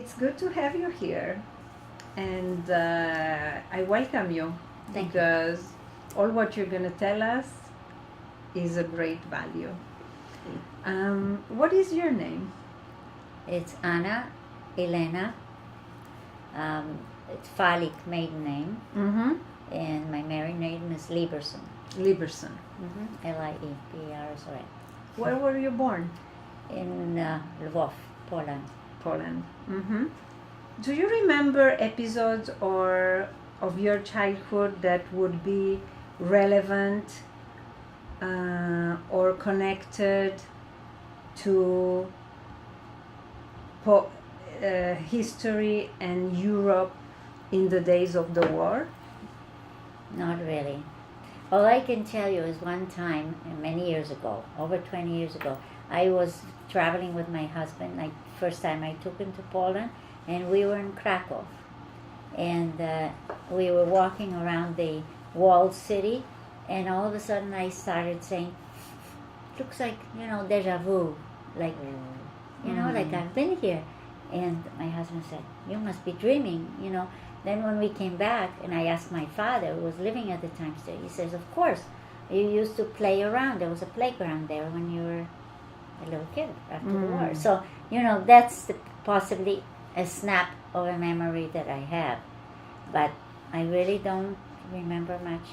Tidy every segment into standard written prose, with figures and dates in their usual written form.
It's good to have you here, and I welcome you Thank because all what you're going to tell us is a great value. What is your name? It's Ana Elena. It's Falik maiden name, Mm-hmm. and my married name is Lieberson. Lieberson. Lieberson. Where were you born? In Lwów, Poland. Poland. Mm-hmm. Do you remember episodes of your childhood that would be relevant or connected to history and Europe in the days of the war? Not really. All I can tell you is one time, many years ago, over 20 years ago, I was traveling with my husband. Like first time I took him to Poland, and we were in Krakow, and we were walking around the walled city, and all of a sudden I started saying, "Looks like déjà vu, like like I've been here." And my husband said, "You must be dreaming, Then when we came back, and I asked my father, who was living at the time still, he says, "Of course, you used to play around. There was a playground there when you were a little kid after the war." So, that's possibly a snap of a memory that I have. But I really don't remember much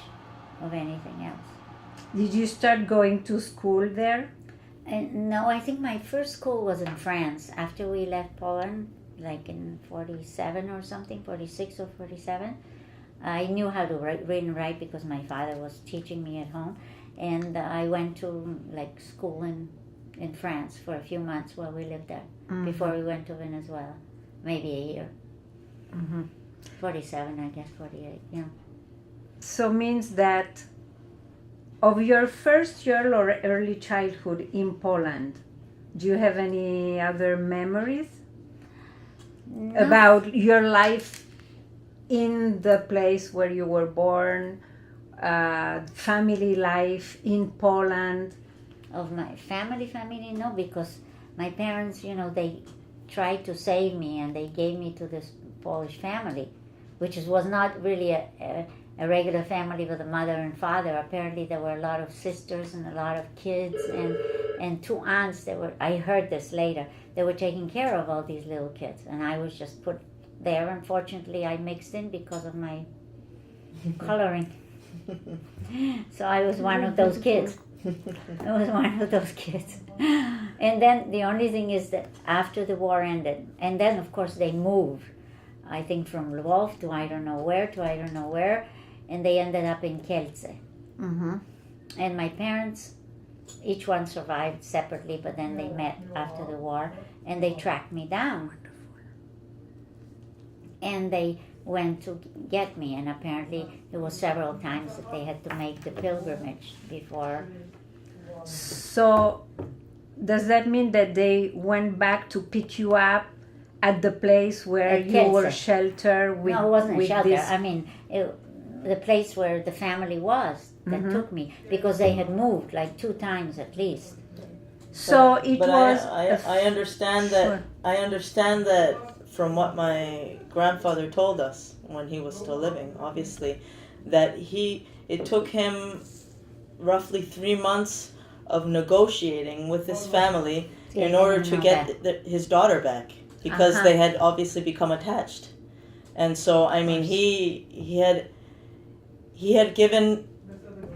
of anything else. Did you start going to school there? And no, I think my first school was in France after we left Poland, like in 47 or something, 46 or 47. I knew how to read and write because my father was teaching me at home. And I went to school in France for a few months while we lived there, before we went to Venezuela. Maybe a year. 47, I guess, 48, yeah. So means that of your first year or early childhood in Poland, do you have any other memories about your life in the place where you were born, family life in Poland? Of my family, no, because my parents, they tried to save me, and they gave me to this Polish family, which was not really a regular family with a mother and father. Apparently there were a lot of sisters and a lot of kids, and two aunts that were, I heard this later, they were taking care of all these little kids, and I was just put there. Unfortunately, I mixed in because of my coloring. So I was one of those kids. I was one of those kids. And then the only thing is that after the war ended, and then of course they moved, I think from Lwów to I don't know where, and they ended up in Kielce. And my parents, each one survived separately, but then they met after the war, and they tracked me down. And they went to get me, and apparently there was several times that they had to make the pilgrimage before. So does that mean that they went back to pick you up at the place where At you were Kielce. sheltered with? No, it wasn't a with shelter. this? I mean, the place where the family was that took me, because they had moved like 2 times at least. So it But was. I understand that. Sure. I understand that from what my grandfather told us when he was still living. Obviously, that it took him roughly 3 months of negotiating with his family in order to get his daughter back, because they had obviously become attached, and so I mean he had given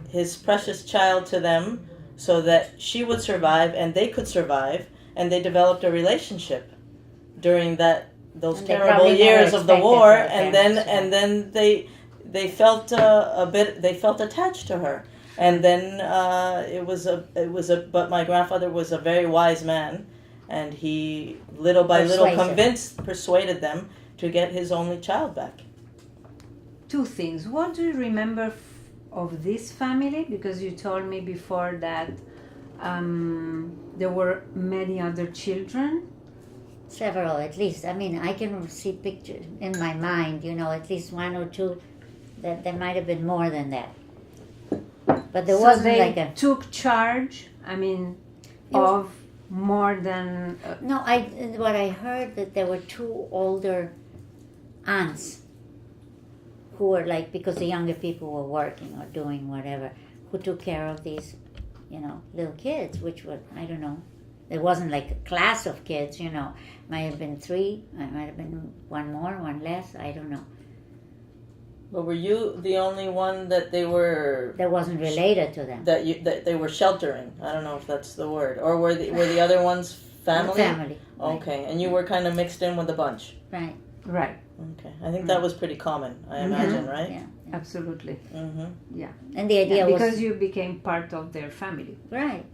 his precious child to them so that she would survive and they could survive, and they developed a relationship during those And they terrible probably never years of the expected war, their and parents, then they felt they felt attached to her, and then but my grandfather was a very wise man, and he little by little persuaded them to get his only child back. 2 things. What do you remember of this family? Because you told me before that there were many other children. Several, at least. I mean, I can see pictures in my mind, at least 1 or 2. That there might have been more than that. But there So wasn't they like a... took charge, I mean, It was- of more than... No, what I heard that there were two older aunts who were like, because the younger people were working or doing whatever, who took care of these, little kids, which were, I don't know, it wasn't like a class of kids, might have been 3, might have been one more, one less, I don't know. But were you the only one that they were... That wasn't related to them. That they were sheltering? I don't know if that's the word. Or were the other ones family? Family. Okay, and you were kind of mixed in with a bunch. Right. Right. Okay, I think that was pretty common, I imagine, right? Yeah. Absolutely. Mm-hmm. Yeah. And the idea was... Because you became part of their family. Right.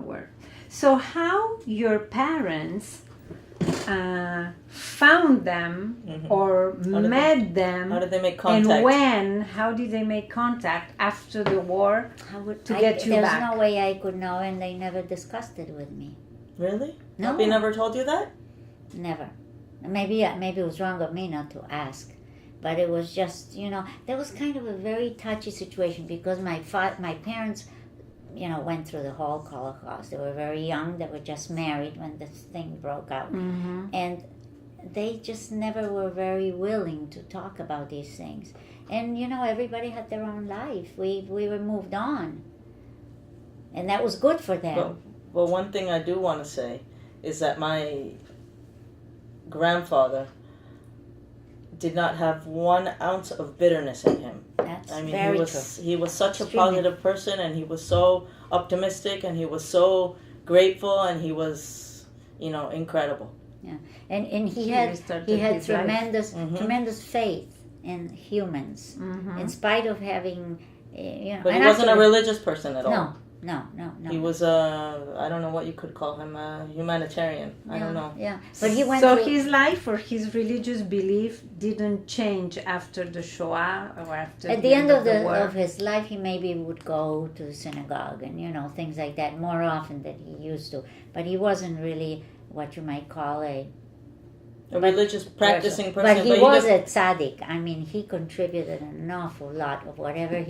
Where. So how your parents found them or met them? How did they make contact? And when? How did they make contact after the war to get you back? There's no way I could know, and they never discussed it with me. Really? No. Papi never told you that? Never. Maybe it was wrong of me not to ask. But it was just, there was kind of a very touchy situation because my parents, went through the whole Holocaust. They were very young. They were just married when this thing broke out. Mm-hmm. And they just never were very willing to talk about these things. And, everybody had their own life. We were moved on. And that was good for them. Well, one thing I do want to say is that my grandfather did not have 1 ounce of bitterness in him. That's I mean, very he was such a Extremely. positive person, and he was so optimistic, and he was so grateful, and he was, incredible. Yeah, and he had tremendous Mm-hmm. tremendous faith in humans, Mm-hmm. in spite of having, But he wasn't a religious person at all. No. He was I don't know what you could call him, a humanitarian. I don't know. Yeah, but he went. So through, his life or his religious belief didn't change after the Shoah or after at the end of the war. of his life, he maybe would go to the synagogue and things like that more often than he used to. But he wasn't really what you might call a religious practicing person. But he was a tzaddik. I mean, he contributed an awful lot of whatever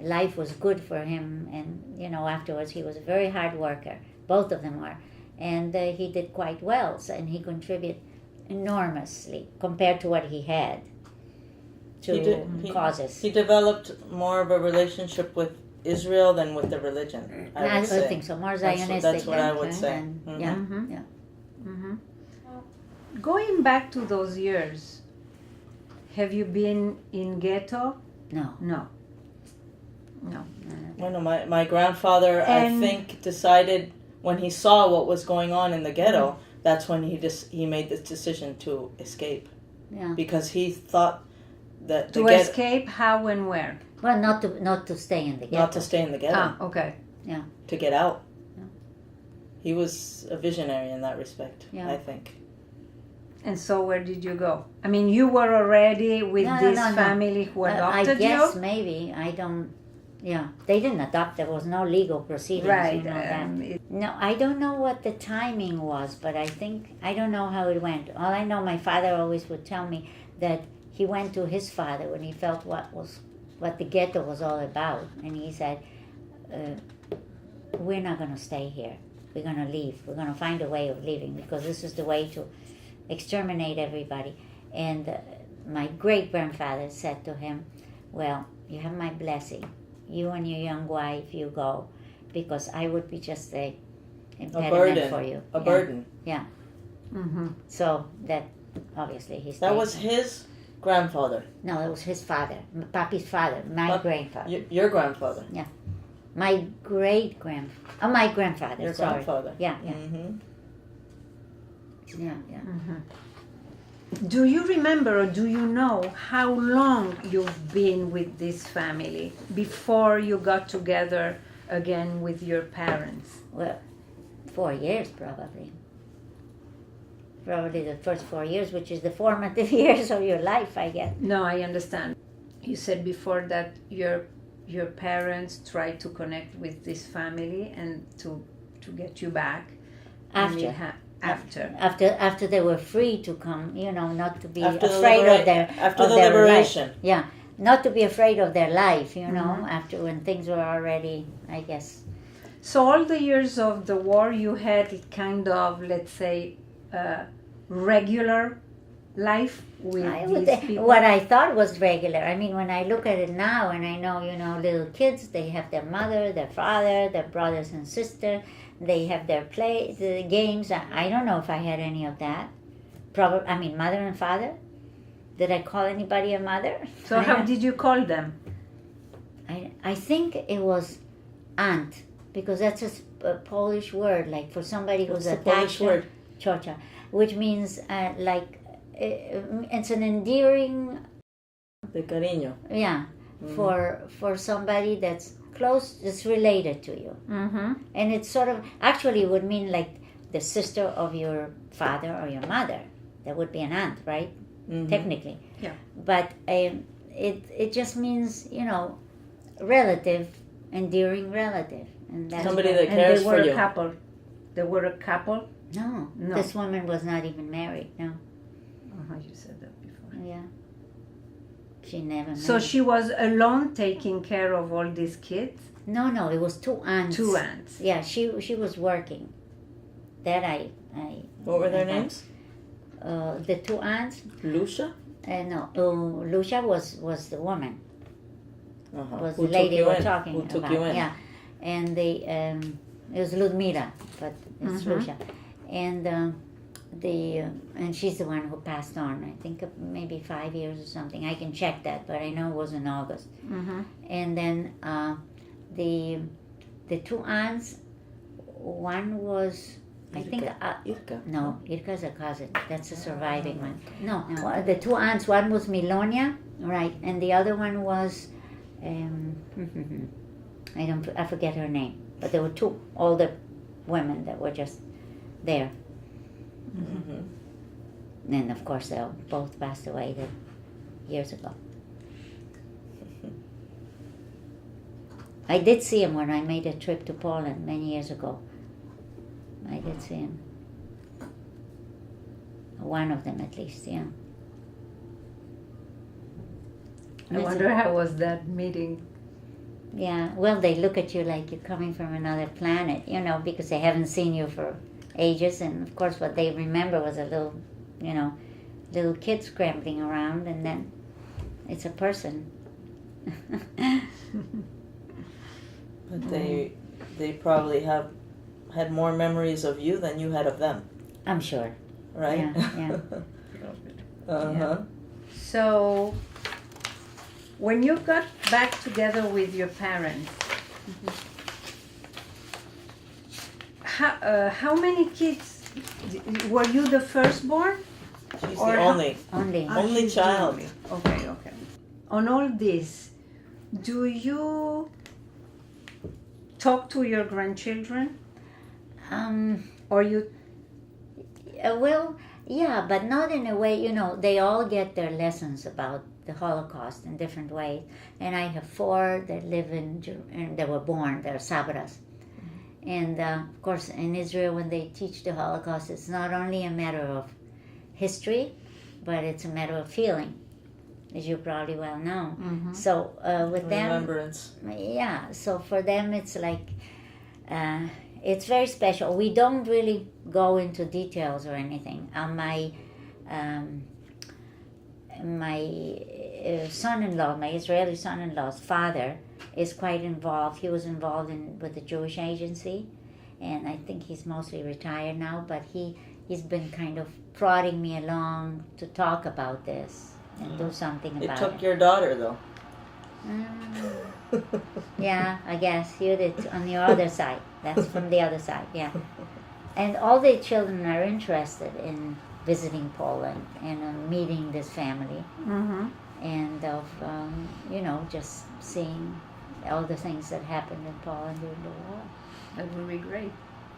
life was good for him, and afterwards he was a very hard worker. Both of them were, and he did quite well. And he contributed enormously compared to what he had to causes. He developed more of a relationship with Israel than with the religion. I would say. think so. More Zionistic. That's what I would say. Yeah. Mhm. Yeah. Mm-hmm. Going back to those years, have you been in ghetto? No. I know my grandfather, I think, decided when he saw what was going on in the ghetto, that's when he made this decision to escape. Yeah. Because he thought that To escape, how and where? Well, not to stay in the ghetto. not to stay in the ghetto, Okay. to get out. Yeah. He was a visionary in that respect, Yeah. I think. And so where did you go? I mean, you were already with this family who adopted you? I guess maybe. I don't... Yeah, they didn't adopt. There was no legal proceedings. Right. No, I don't know what the timing was, but I don't know how it went. All I know, my father always would tell me that he went to his father when he felt what the ghetto was all about, and he said, "We're not going to stay here. We're going to leave. We're going to find a way of leaving because this is the way to exterminate everybody." And my great grandfather said to him, "Well, you have my blessing. You and your young wife, you go, because I would be just a impediment for you. A burden. Yeah. Mm-hmm. So that obviously he stayed. That was his grandfather. No, it was his father, Papi's father, my grandfather. Your grandfather. Yeah. My my grandfather. Your sorry. grandfather. Yeah. Mm-hmm. Yeah. Mm-hmm. Do you remember or do you know how long you've been with this family before you got together again with your parents? Well, 4 years probably. Probably the first 4 years, which is the formative years of your life, I guess. No, I understand. You said before that your parents tried to connect with this family and to get you back. After they were free to come, not to be after afraid of their after the liberation. Life. Yeah, not to be afraid of their life, after when things were already, I guess. So all the years of the war, you had kind of, let's say, regular life with these people? What I thought was regular. I mean, when I look at it now and I know, little kids, they have their mother, their father, their brothers and sisters, they have their the games. I don't know if I had any of that. Probably, I mean, mother and father. Did I call anybody a mother? So how did you call them? I think it was aunt, because that's a Polish word, like for somebody who's What's the Polish attached. word? Ciocia, which means it's an endearing, De cariño. yeah, for somebody that's close, that's related to you. Mm-hmm. And it's sort of, actually would mean like the sister of your father or your mother. That would be an aunt, right? Mm-hmm. Technically. Yeah. But it just means, relative, endearing relative. And that's Somebody what- that And cares they were for a you. couple. They were a couple? No, No. this woman was not even married. No, You said that before. yeah, she never. So married. she was alone taking care of all these kids? No, it was two aunts. Two aunts. Yeah, she was working. That I. What were their I- names? The two aunts. Lucia? No, Lucia was the woman. Uh-huh. Was Who the lady took you we're in? talking Who about. took you in? Yeah, and it was Ludmila, but it's Mhm. Lucia, and and she's the one who passed on. I think maybe 5 years or something. I can check that, but I know it was in August. Mm-hmm. And then the two aunts, one was, I think, Irka. no, Irka's a cousin. That's a surviving one. No, the two aunts, one was Milonia, right, and the other one was, I forget her name, but there were two older women that were just there. Mm-hmm. And of course, they both passed away years ago. I did see him when I made a trip to Poland many years ago. I did see him. One of them, at least, yeah. I wonder how was that meeting? Yeah, well, they look at you like you're coming from another planet, because they haven't seen you for ages. And of course, what they remember was a little kid scrambling around, and then it's a person. But they probably had more memories of you than you had of them, I'm sure. right? Yeah. Uh-huh. Yeah. So, when you got back together with your parents, how many kids? Were you the firstborn? She's Or the how- only. Only. Only she's the child. only. Okay. On all this, do you talk to your grandchildren? Or you? Well, yeah, but not in a way, they all get their lessons about the Holocaust in different ways. And I have 4 that live and that were born, they're Sabras. And of course, in Israel, when they teach the Holocaust, it's not only a matter of history, but it's a matter of feeling, as you probably well know. Mm-hmm. So with them, Remembrance. yeah, so for them it's like, it's very special. We don't really go into details or anything. My son-in-law, my Israeli son-in-law's father, is quite involved. He was involved with the Jewish Agency, and I think he's mostly retired now, but he's been kind of prodding me along to talk about this and do something It about took it. your daughter, though. Yeah, I guess you did on your other side. That's from the other side, yeah. And all the children are interested in visiting Poland and meeting this family, Mm-hmm. and of just seeing all the things that happened in Poland during the war. That would be great.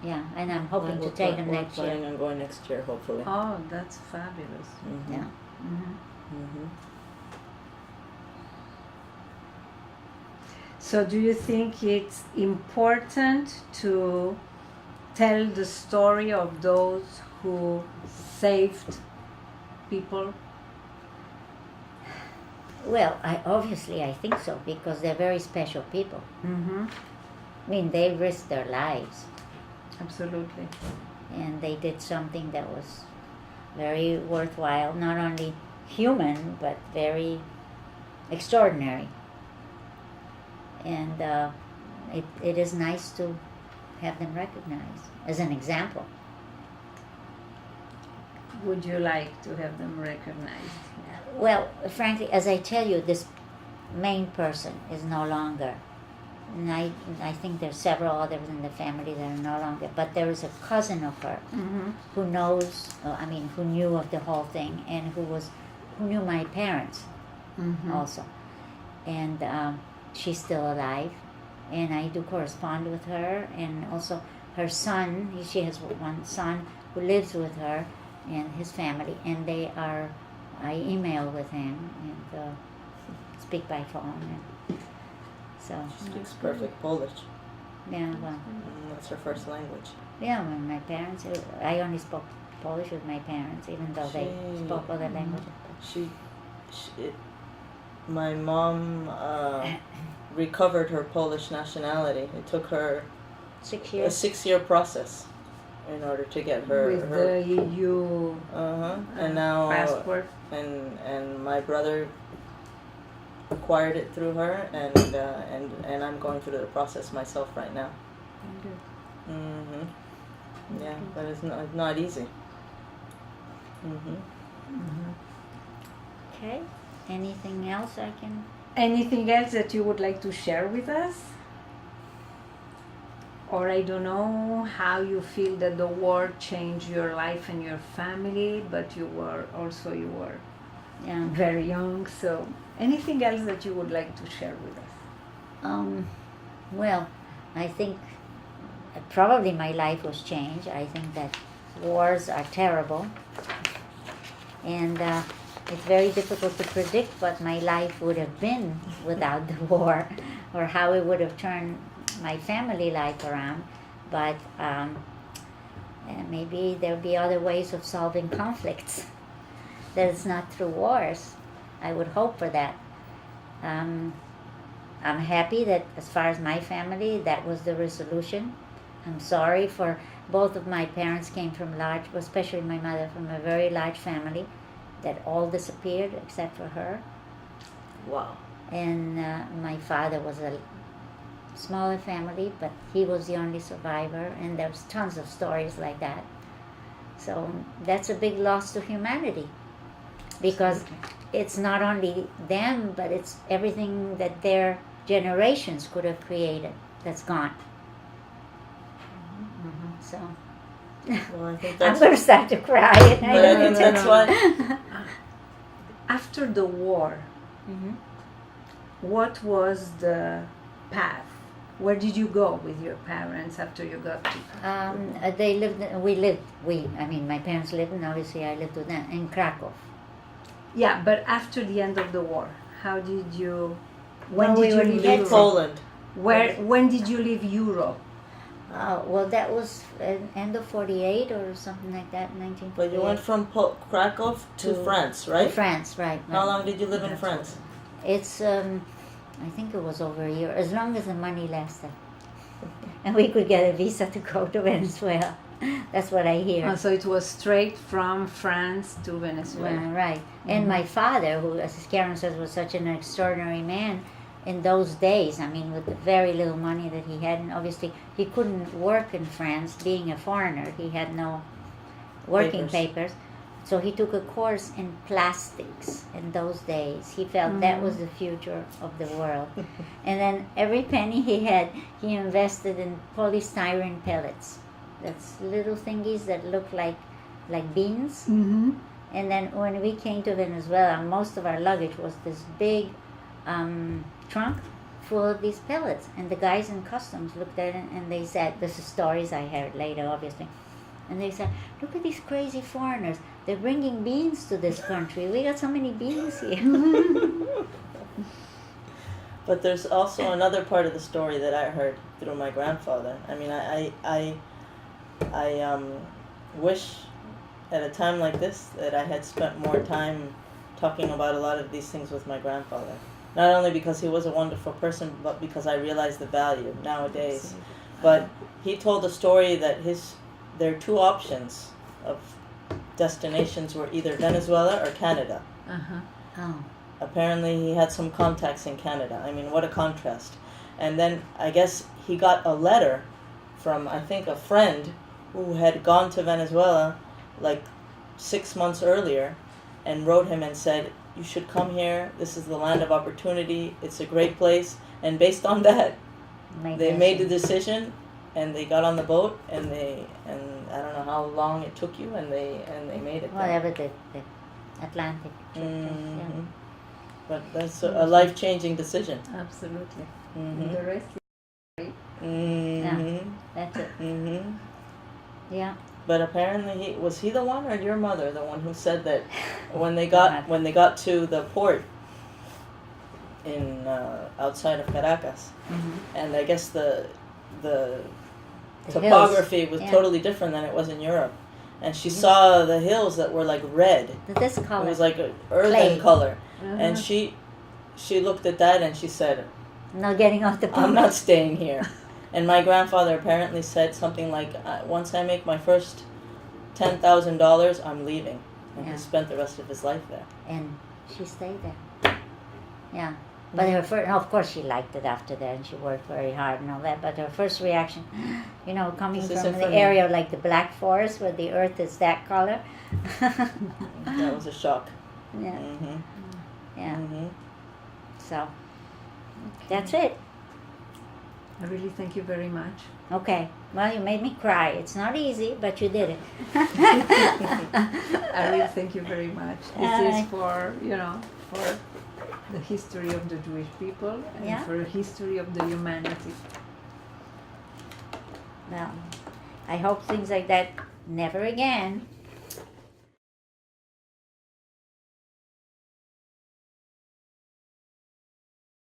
Yeah, and I'm hoping to take them next We're year. planning on going next year, hopefully. Oh, that's fabulous. Mm-hmm. Yeah. Mm-hmm. Mm-hmm. So, do you think it's important to tell the story of those who saved people? Well, I think so, because they're very special people. Mm-hmm. I mean, they risked their lives, Absolutely. and they did something that was very worthwhile, not only human, but very extraordinary. And it is nice to have them recognized as an example. Would you like to have them recognized? Well, frankly, as I tell you, this main person is no longer. And I think there's several others in the family that are no longer. But there is a cousin of her Mm-hmm. who knows, who knew of the whole thing, and who knew my parents Mm-hmm. also. And she's still alive, and I do correspond with her, and also her son. She has one son who lives with her and his family, and I email with him and speak by phone. And so, She speaks perfect Polish. yeah, well, That's her first language. yeah, when my parents, I only spoke Polish with my parents, even though they spoke other languages. My mom recovered her Polish nationality. It took her 6 a years. 6-year process in order to get her With the EU and now passport. and my brother acquired it through her, and I'm going through the process myself right now. Yeah, but it's not easy. Okay. Anything else I can? Anything else that you would like to share with us? Or I don't know how you feel that the war changed your life and your family, but you were Yeah. very young. So anything else that you would like to share with us? Well, I think probably my life was changed. I think that wars are terrible, and it's very difficult to predict what my life would have been without the war, or how it would have turned my family life around. But maybe there'll be other ways of solving conflicts that is not through wars. I would hope for that. I'm happy that as far as my family, that was the resolution. I'm sorry for both of my parents came from large, especially my mother, from a very large family that all disappeared except for her. Wow. And my father was a smaller family, but he was the only survivor, and there's tons of stories like that. So that's a big loss to humanity, because it's not only them, but it's everything that their generations could have created that's gone. So Well, I think I'm that's going to start to cry. but I think that's why. After the war, Mhm. what was the path? Where did you go with your parents after you got to? They lived. My parents lived, and obviously I lived with them in Krakow. Yeah, but after the end of the war, how did you? When Well, did we you were leave in Europe? Poland. When did you leave Europe? Well, that was end of '48 or something like that, 1948. But you went from Krakow to France, right? France, right? How long did you live in France? It's I think it was over a year, as long as the money lasted, and we could get a visa to go to Venezuela. That's what I hear. So it was straight from France to Venezuela. Right. And my father, who, as Karen says, was such an extraordinary man in those days, I mean, with the very little money that he had, and obviously he couldn't work in France, being a foreigner. He had no working papers. So he took a course in plastics in those days. He felt that was the future of the world. And then every penny he had, he invested in polystyrene pellets. That's little thingies that look like beans. Mm-hmm. And then when we came to Venezuela, most of our luggage was this big trunk full of these pellets. And the guys in customs looked at it and they said, this is stories I heard later, obviously. And they said, look at these crazy foreigners. They're bringing beans to this country. We got so many beans here. But there's also another part of the story that I heard through my grandfather. I mean, I wish at a time like this that I had spent more time talking about a lot of these things with my grandfather. not only because he was a wonderful person, but because I realized the value nowadays. But he told a story that there are two options of destinations were either Venezuela or Canada. Uh-huh. Oh. Apparently he had some contacts in Canada. I mean, what a contrast. And then I guess he got a letter from, I think, a friend who had gone to Venezuela like 6 months earlier and wrote him and said, you should come here. This is the land of opportunity. It's a great place. And based on that, they made the decision, and they got on the boat, and I don't know how long it took you, and they made it. Whatever the Atlantic trip is, Mm-hmm. yeah. But that's a life-changing decision. Absolutely. Mm-hmm. And the rest Mm-hmm. That's it. Mm-hmm. Yeah. But apparently, was he the one or your mother the one who said that when they got to the port in outside of Caracas, and I guess the topography was totally different than it was in Europe, and she saw the hills that were like red. This color. It was like an earthen Clay. color, and she looked at that and she said, No getting off the boat. I'm not staying here. And my grandfather apparently said something like, once I make my first $10,000, I'm leaving. And he spent the rest of his life there. And she stayed there. Yeah. But her first, of course she liked it after that, and she worked very hard and all that. But her first reaction, coming This from isn't the for me. area like the Black Forest where the earth is that color. That was a shock. Yeah. Mm-hmm. Yeah. Mm-hmm. So, that's it. I really thank you very much. Okay. Well, you made me cry. It's not easy, but you did it. I really thank you very much. This is for the history of the Jewish people and for the history of the humanity. Well, I hope things like that never again.